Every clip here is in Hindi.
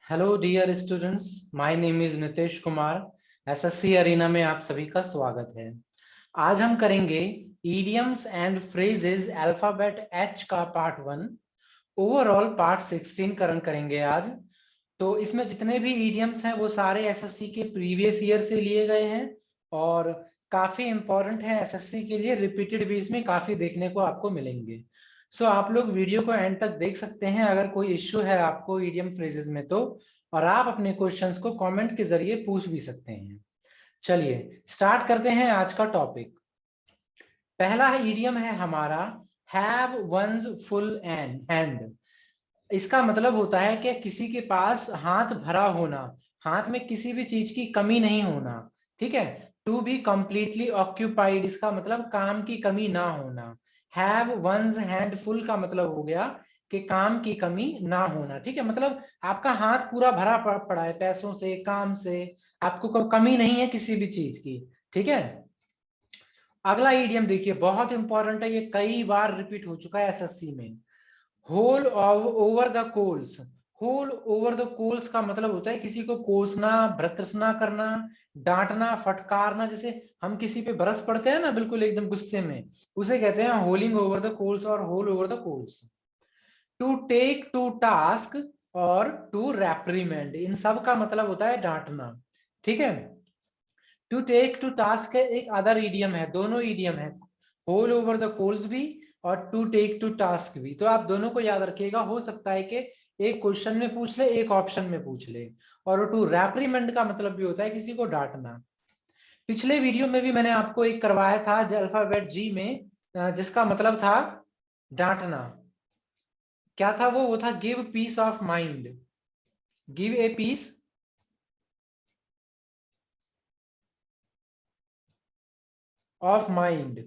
Hello dear students, my name is Nitesh Kumar. SSC arena में आप सभी का स्वागत है। आज हम करेंगे idioms and phrases alphabet H का पार्ट 1। ओवरऑल पार्ट 16 करेंगे आज। तो इसमें जितने भी ईडियम्स हैं वो सारे एसएससी के प्रीवियस ईयर से लिए गए हैं और काफी इंपॉर्टेंट है एसएससी के लिए। रिपीटेड भी इसमें काफी देखने को आपको मिलेंगे। सो आप लोग वीडियो को एंड तक देख सकते हैं। अगर कोई इश्यू है आपको ईडियम फ्रेजेस में तो, और आप अपने क्वेश्चंस को कमेंट के जरिए पूछ भी सकते हैं। चलिए स्टार्ट करते हैं आज का टॉपिक। पहला ईडियम है हमारा हैव वंस फुल हैंड। इसका मतलब होता है कि किसी के पास हाथ भरा होना, हाथ में किसी भी चीज की कमी नहीं होना। ठीक है। टू बी कंप्लीटली ऑक्यूपाइड, इसका मतलब काम की कमी ना होना। हैव वंस हैंड फुल का मतलब हो गया कि काम की कमी ना होना। ठीक है, मतलब आपका हाथ पूरा भरा पड़ा है पैसों से, काम से, आपको कमी नहीं है किसी भी चीज की। ठीक है। अगला ईडियम देखिए, बहुत इंपॉर्टेंट है, ये कई बार रिपीट हो चुका है एसएससी में। Haul over the coals. Haul over the coals का मतलब होता है किसी को कोसना, भर्त्सना करना, डांटना, फटकारना। जैसे हम किसी पे बरस पड़ते हैं ना बिल्कुल एकदम गुस्से में, उसे कहते हैं होलिंग ओवर द कोल्स और haul over the coals. To take to task और टू रेप्रीमेंड, इन सब का मतलब होता है डांटना। ठीक है। टू टेक टू टास्क एक अदर ईडियम है, दोनों ईडियम है, होल ओवर द कोल्स भी और टू टेक टू टास्क भी। तो आप दोनों को याद रखिएगा, हो सकता है कि एक क्वेश्चन में पूछ ले, एक ऑप्शन में पूछ ले। और टू रैप्रीमेंड का मतलब भी होता है किसी को डांटना। पिछले वीडियो में भी मैंने आपको एक करवाया था अल्फाबेट जी में, जिसका मतलब था डांटना। क्या था वो था give piece of mind. Give a piece of mind,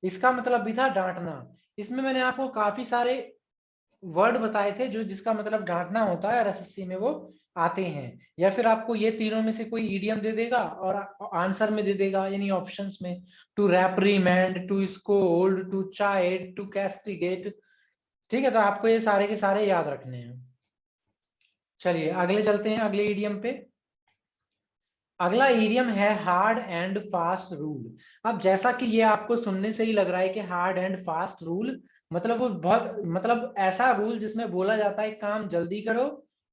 इसका मतलब भी था डांटना। इसमें मैंने आपको काफी सारे वर्ड बताए थे जो जिसका मतलब डांटना होता है और एसएससी में वो आते हैं। या फिर आपको ये तीनों में से कोई ईडियम दे देगा और आंसर में दे देगा, यानी ऑप्शंस में, to reprimand, to scold, to chide, to castigate. ठीक है, तो आपको ये सारे के सारे याद रखने हैं। चलिए अगले चलते हैं अगले ईडियम पे। अगला ईडियम है हार्ड एंड फास्ट रूल। अब जैसा कि ये आपको सुनने से ही लग रहा है कि हार्ड एंड फास्ट रूल मतलब वो बहुत मतलब ऐसा रूल जिसमें बोला जाता है काम जल्दी करो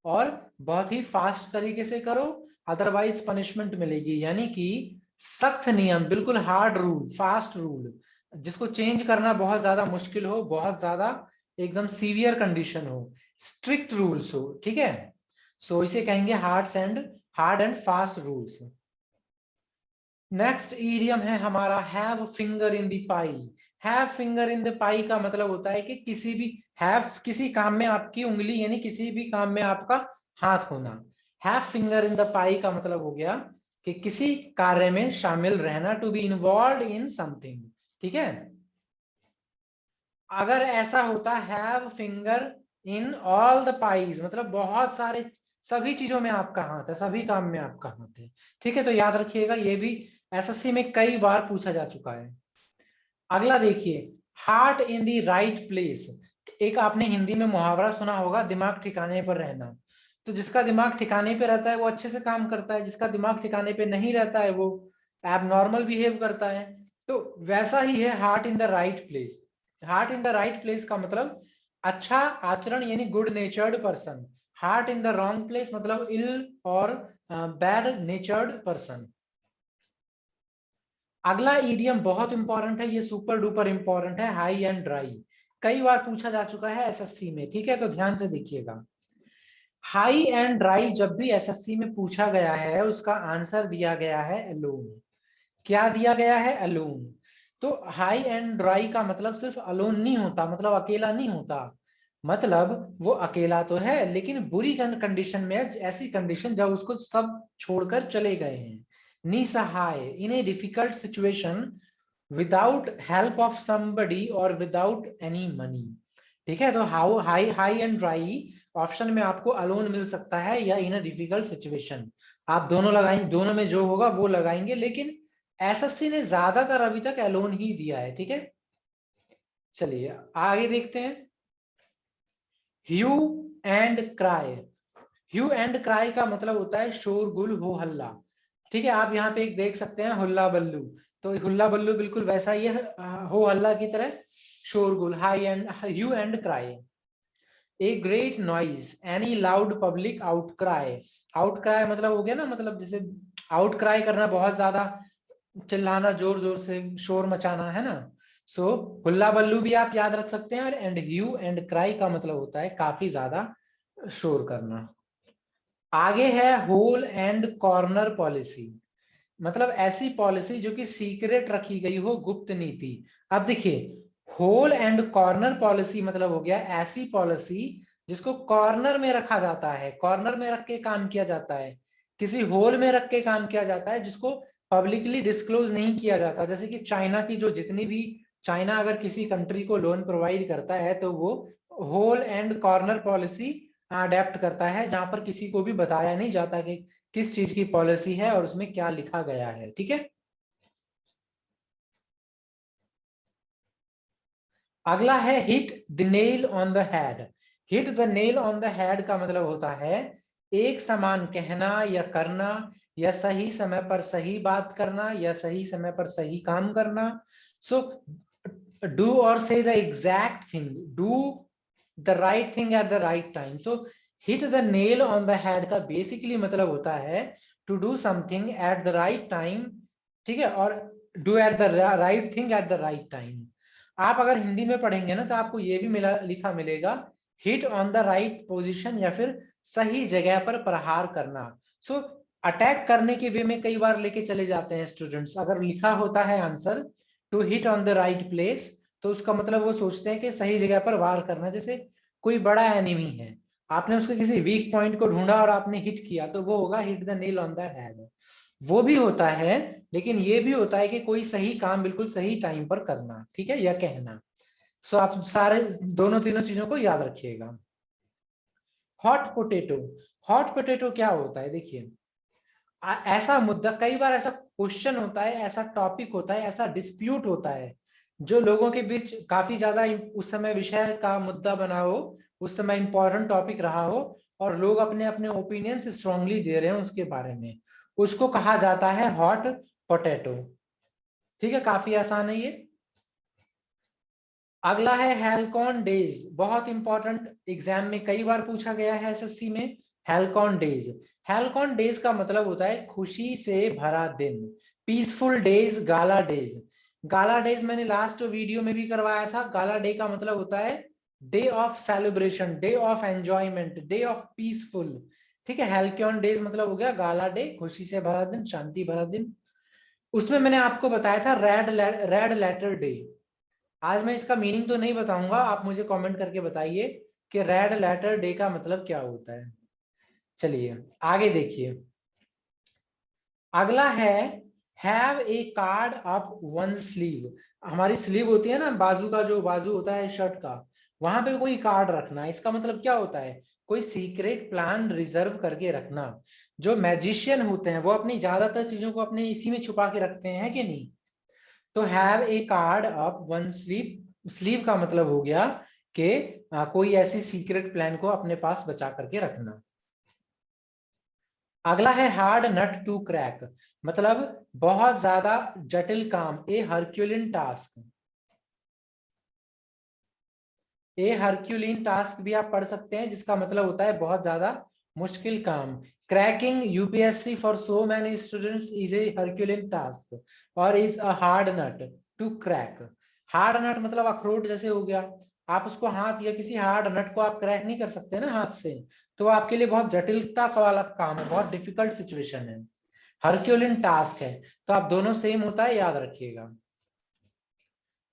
और बहुत ही फास्ट तरीके से करो, अदरवाइज पनिशमेंट मिलेगी। यानी कि सख्त नियम, बिल्कुल हार्ड रूल, फास्ट रूल, जिसको चेंज करना बहुत ज्यादा मुश्किल हो, बहुत ज्यादा एकदम सीवियर कंडीशन हो, स्ट्रिक्ट रूल्स हो। ठीक है। सो इसे कहेंगे hard and fast rules. Next idiom है हमारा have finger in the pie. Have finger in the pie का मतलब होता है कि किसी भी, हैव किसी काम में आपकी उंगली, यानी किसी भी काम में आपका हाथ होना। Have finger in the pie का मतलब हो गया कि किसी कार्य में शामिल रहना, to be involve in something. ठीक है। अगर ऐसा होता have finger in all the pies, मतलब बहुत सारे, सभी चीजों में आपका हाथ है, सभी काम में आपका हाथ है। ठीक है, तो याद रखिएगा, ये भी एसएससी में कई बार पूछा जा चुका है। अगला देखिए, heart in the right place. एक आपने हिंदी में मुहावरा सुना होगा, दिमाग ठिकाने पर रहना। तो जिसका दिमाग ठिकाने पे रहता है वो अच्छे से काम करता है, जिसका दिमाग ठिकाने पे नहीं रहता है वो एबनॉर्मल बिहेव करता है। तो वैसा ही है heart in the right place. Heart in the right place का मतलब अच्छा आचरण, यानी good नेचर्ड person. Heart in the wrong place मतलब इल और बैड नेचर्ड पर्सन। अगला ईडियम बहुत इंपॉर्टेंट है, ये सुपर डुपर इंपॉर्टेंट है, हाई एंड ड्राई। कई बार पूछा जा चुका है एसएससी में। ठीक है, तो ध्यान से देखिएगा। हाई एंड ड्राई जब भी एसएससी में पूछा गया है उसका आंसर दिया गया है अलोन। क्या दिया गया है? अलोन। तो हाई एंड ड्राई का मतलब सिर्फ अलोन नहीं होता, मतलब अकेला नहीं होता। मतलब वो अकेला तो है लेकिन बुरी कंडीशन में, ऐसी कंडीशन जब उसको सब छोड़कर चले गए हैं। निसहाय, in a difficult situation, without help of somebody और विदाउट एनी मनी। ठीक है, तो how high high and dry option में आपको अलोन मिल सकता है या इन अ डिफिकल्ट सिचुएशन। आप दोनों लगाएंगे, दोनों में जो होगा वो लगाएंगे, लेकिन एसएससी ने ज्यादातर अभी तक अलोन ही दिया है। ठीक है, चलिए आगे देखते हैं। Hue and cry. Hue and cry का मतलब होता है शोरगुल हो हल्ला। ठीक है, आप यहाँ पे एक देख सकते हैं हुल्ला बल्लू, तो हुल्ला बल्लू बिल्कुल वैसा ही है, हो हल्ला की तरह शोरगुल, high and hue and cry. A great noise, any loud public outcry. Outcry मतलब हो गया ना, मतलब जैसे आउटक्राई करना, बहुत ज्यादा चिल्लाना, जोर जोर से शोर मचाना, है ना। सो हुल्ला बल्लू भी आप याद रख सकते हैं, और एंड ह्यू एंड क्राई का मतलब होता है काफी ज्यादा शोर करना। आगे है होल एंड कॉर्नर पॉलिसी, मतलब ऐसी पॉलिसी जो कि सीक्रेट रखी गई हो, गुप्त नीति। अब देखिए, होल एंड कॉर्नर पॉलिसी मतलब हो गया ऐसी पॉलिसी जिसको कॉर्नर में रखा जाता है, कॉर्नर में रख के काम किया जाता है, किसी होल में रख के काम किया जाता है, जिसको पब्लिकली डिस्क्लोज नहीं किया जाता। जैसे कि चाइना की जो जितनी भी, चाइना अगर किसी कंट्री को लोन प्रोवाइड करता है तो वो hole and corner policy adept करता है, जहां पर किसी को भी बताया नहीं जाता कि किस चीज की पॉलिसी है और उसमें क्या लिखा गया है। ठीक है, अगला है hit the nail on the head. Hit the nail on the head का मतलब होता है एक समान कहना या करना, या सही समय पर सही बात करना, या सही समय पर सही काम करना। सो do or say the exact thing, do the right thing at the right time. So hit the nail on the head का बेसिकली मतलब होता है to do something at the right time. ठीक है, और do at the right thing at the right time. आप अगर हिंदी में पढ़ेंगे ना तो आपको ये भी लिखा मिलेगा hit on the right position, या फिर सही जगह पर प्रहार करना। सो अटैक करने के वे में कई बार लेके चले जाते हैं स्टूडेंट्स, अगर लिखा होता है answer to hit on the right place, तो उसका मतलब वो सोचते हैं कि सही जगह पर वार करना। जैसे कोई बड़ा एनिमी है, आपने उसके किसी वीक पॉइंट को ढूंढा और आपने हिट किया, तो वो होगा hit the nail on the head. वो भी होता है, लेकिन ये भी होता है कि कोई सही काम बिल्कुल सही टाइम पर करना, ठीक है, या कहना। सो आप सारे दोनों तीनों चीजों को याद रखिएगा। हॉट पोटैटो, हॉट पोटैटो क्या होता है, देखिए ऐसा मुद्दा, कई बार ऐसा क्वेश्चन होता है, ऐसा टॉपिक होता है, ऐसा डिस्प्यूट होता है जो लोगों के बीच काफी ज्यादा उस समय विषय का मुद्दा बना हो, उस समय इंपॉर्टेंट टॉपिक रहा हो, और लोग अपने अपने ओपिनियंस स्ट्रांगली दे रहे हैं उसके बारे में, उसको कहा जाता है हॉट पोटैटो। ठीक है, काफी आसान है ये। अगला है हेल्कॉन डेज, बहुत इंपॉर्टेंट, एग्जाम में कई बार पूछा गया है एसएससी में। हेल्कॉन डेज, हेल्कॉन डेज का मतलब होता है खुशी से भरा दिन, पीसफुल डेज, गाला डेज। गाला डेज मैंने लास्ट वीडियो में भी करवाया था। गाला डे का मतलब होता है day of celebration, day of enjoyment, day of peaceful. ठीक है, हेल्कॉन डेज मतलब हो गया गाला डे, खुशी से भरा दिन, शांति भरा दिन। उसमें मैंने आपको बताया था रेड लेटर डे। आज मैं इसका मीनिंग तो नहीं बताऊंगा, आप मुझे कमेंट करके बताइए कि रेड लेटर डे का मतलब क्या होता है। चलिए आगे देखिए, अगला है have a card up one sleeve. हमारी स्लीव होती है ना, बाजू का जो बाजू होता है शर्ट का, वहां पे कोई कार्ड रखना, इसका मतलब क्या होता है, कोई सीक्रेट प्लान रिजर्व करके रखना। जो मैजिशियन होते हैं वो अपनी ज्यादातर चीजों को अपने इसी में छुपा के रखते हैं, कि नहीं। तो have a card up one sleeve, sleeve का मतलब हो गया कि कोई ऐसी सीक्रेट प्लान को अपने पास बचा करके रखना। अगला है हार्ड नट टू क्रैक, मतलब बहुत ज्यादा जटिल काम, ए हरक्यूलिन टास्क। ए हरक्यूलिन टास्क भी आप पढ़ सकते हैं, जिसका मतलब होता है बहुत ज्यादा मुश्किल काम। Cracking UPSC for so many students is a Herculean task और is a hard nut to crack. Hard nut मतलब अखरोट जैसे हो गया, आप उसको हाथ या किसी हार्ड नट को आप क्रैक नहीं कर सकते ना हाथ से, तो आपके लिए बहुत जटिलता वाला काम है, बहुत डिफिकल्ट सिचुएशन है, हरक्यूलिन टास्क है। तो आप दोनों सेम होता है, याद रखिएगा।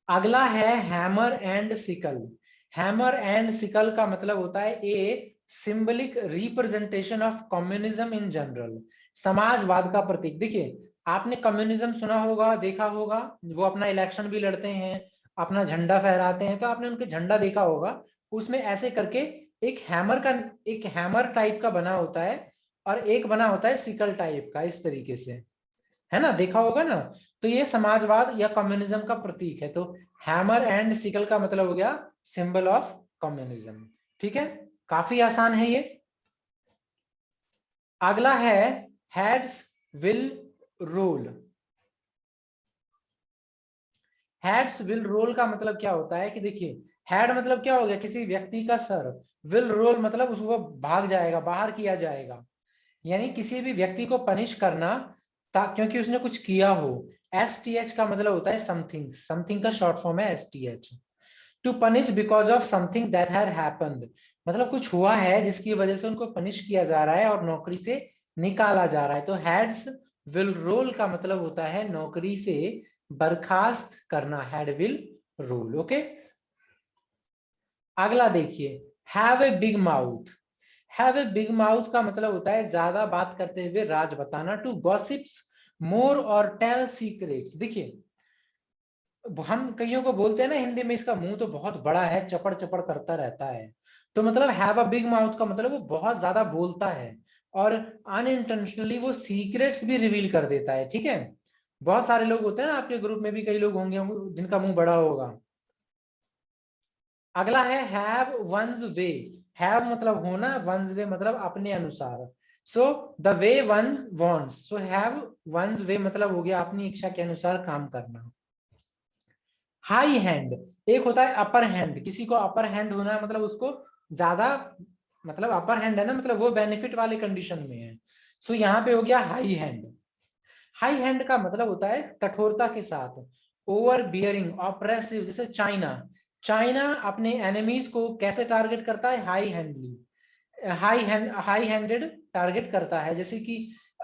अगला है hammer and sickle. Hammer and sickle का मतलब होता है a symbolic representation of communism in general, समाजवाद का प्रतीक। देखिए आपने कम्युनिज्म सुना होगा, देखा होगा, वो अपना इलेक्शन भी लड़ते हैं, अपना झंडा फहराते हैं, तो आपने उनके झंडा देखा होगा, उसमें ऐसे करके एक हैमर का, एक हैमर टाइप का बना होता है, और एक बना होता है सिकल टाइप का, इस तरीके से, है ना, देखा होगा ना। तो ये समाजवाद या कम्युनिज्म का प्रतीक है। तो हैमर एंड सिकल का मतलब हो गया सिंबल ऑफ कम्युनिज्म। ठीक है, काफी आसान है ये। अगला है heads will roll. Heads will roll का मतलब क्या होता है कि देखिए, हेड मतलब क्या हो गया, किसी व्यक्ति का सर। विल रोल मतलब उसको भाग जाएगा, बाहर किया जाएगा, यानी किसी भी व्यक्ति को पनिश करना क्योंकि उसने कुछ किया हो। STH का मतलब होता है समथिंग, समथिंग का शॉर्ट फॉर्म है STH। To punish because of something that had happened, मतलब कुछ हुआ है जिसकी वजह से उनको पनिश किया जा रहा है और नौकरी से निकाला जा रहा है। तो हेड्स विल रोल का मतलब होता है नौकरी से बर्खास्त करना, हेड विल रोल। ओके, अगला देखिए, have a big mouth. Have a big mouth का मतलब होता है ज्यादा बात करते हुए राज बताना। टू गॉसिप्स मोर और टेल सीक्रेट्स। देखिए, हम कईयों को बोलते हैं ना हिंदी में, इसका मुंह तो बहुत बड़ा है, चपड़ चपड़ करता रहता है। तो मतलब हैव अ बिग माउथ का मतलब वो बहुत ज्यादा बोलता है और अनइंटेंशनली वो सीक्रेट्स भी रिवील कर देता है। ठीक है, बहुत सारे लोग होते हैं ना, आपके ग्रुप में भी कई लोग होंगे जिनका मुंह बड़ा होगा। अगला है हैव वंस वे। हैव मतलब होना, वंस वे मतलब अपने अनुसार। So the way one wants, so have one's way मतलब हो गया अपनी इच्छा के अनुसार काम करना। हाई हैंड, एक होता है अपर हैंड, किसी को अपर हैंड होना है मतलब उसको ज्यादा, मतलब अपर हैंड है ना, मतलब वो बेनिफिट वाले कंडीशन में है। सो यहाँ पे हो गया हाई हैंड। हाई हैंड का मतलब होता है कठोरता के साथ, ओवर बियरिंग, ऑप्रेसिव। जैसे चाइना, चाइना अपने एनिमीज को कैसे टारगेट करता है, हाई हैंडली, हाई हैंडेड टारगेट करता है। जैसे कि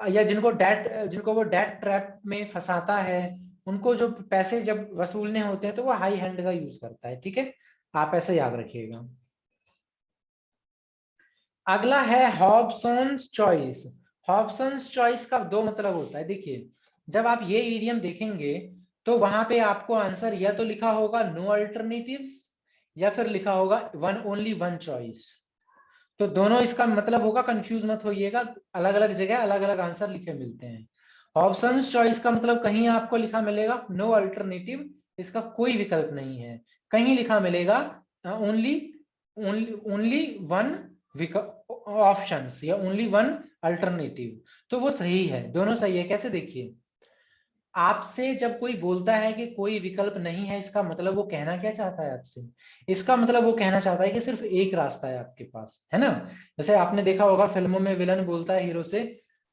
या जिनको वो डेट ट्रैप में फंसाता है, उनको जो पैसे जब वसूलने होते हैं तो वो हाई हैंड का यूज करता है। ठीक है, आप ऐसे याद रखिएगा। अगला है हॉब्सन्स चॉइस। हॉब्सन्स चॉइस का दो मतलब होता है। देखिए, जब आप ये ईडियम देखेंगे तो वहां पे आपको आंसर या तो लिखा होगा नो अल्टरनेटिव्स, या फिर लिखा होगा वन ओनली वन चॉइस। तो दोनों इसका मतलब होगा, कंफ्यूज मत होइएगा, अलग अलग जगह अलग अलग आंसर लिखे मिलते हैं। ऑप्शंस चॉइस का मतलब कहीं आपको लिखा मिलेगा नो अल्टरनेटिव, इसका कोई विकल्प नहीं है। कहीं लिखा मिलेगा only only only one options या ओनली वन अल्टरनेटिव। तो वो सही है, दोनों सही है। कैसे, देखिए, आपसे जब कोई बोलता है कि कोई विकल्प नहीं है, इसका मतलब वो कहना क्या चाहता है आपसे, इसका मतलब वो कहना चाहता है कि सिर्फ एक रास्ता है आपके पास, है ना। जैसे आपने देखा होगा फिल्मों में विलन बोलता है हीरो से,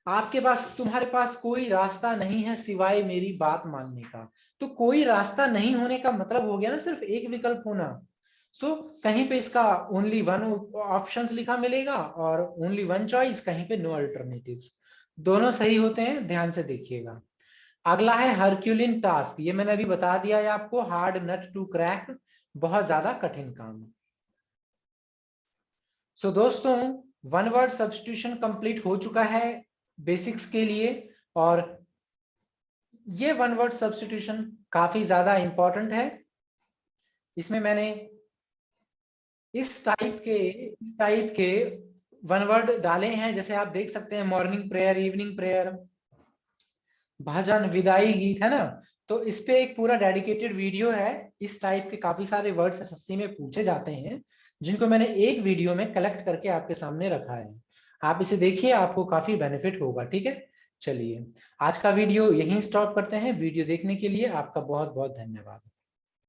आपके पास, तुम्हारे पास कोई रास्ता नहीं है सिवाय मेरी बात मानने का। तो कोई रास्ता नहीं होने का मतलब हो गया ना सिर्फ एक विकल्प होना। सो कहीं पे इसका ओनली वन ऑप्शंस लिखा मिलेगा और ओनली वन चॉइस, कहीं पे नो अल्टरनेटिव्स। दोनों सही होते हैं, ध्यान से देखिएगा। अगला है हरक्यूलिन टास्क। ये मैंने अभी बता दिया है आपको, हार्ड नट टू क्रैक, बहुत ज्यादा कठिन काम। सो दोस्तों, वन वर्ड सब्स्टिट्यूशन कंप्लीट हो चुका है बेसिक्स के लिए। और ये वन वर्ड सब्स्टिट्यूशन काफी ज्यादा इंपॉर्टेंट है। इसमें मैंने इस टाइप के वन वर्ड डाले हैं, जैसे आप देख सकते हैं, मॉर्निंग प्रेयर, इवनिंग प्रेयर, भजन, विदाई गीत, है ना। तो इस पे एक पूरा डेडिकेटेड वीडियो है। इस टाइप के काफी सारे वर्ड्स एसएससी में पूछे जाते हैं, जिनको मैंने एक वीडियो में कलेक्ट करके आपके सामने रखा है। आप इसे देखिए, आपको काफी बेनिफिट होगा। ठीक है, चलिए आज का वीडियो यहीं स्टॉप करते हैं। वीडियो देखने के लिए आपका बहुत बहुत धन्यवाद।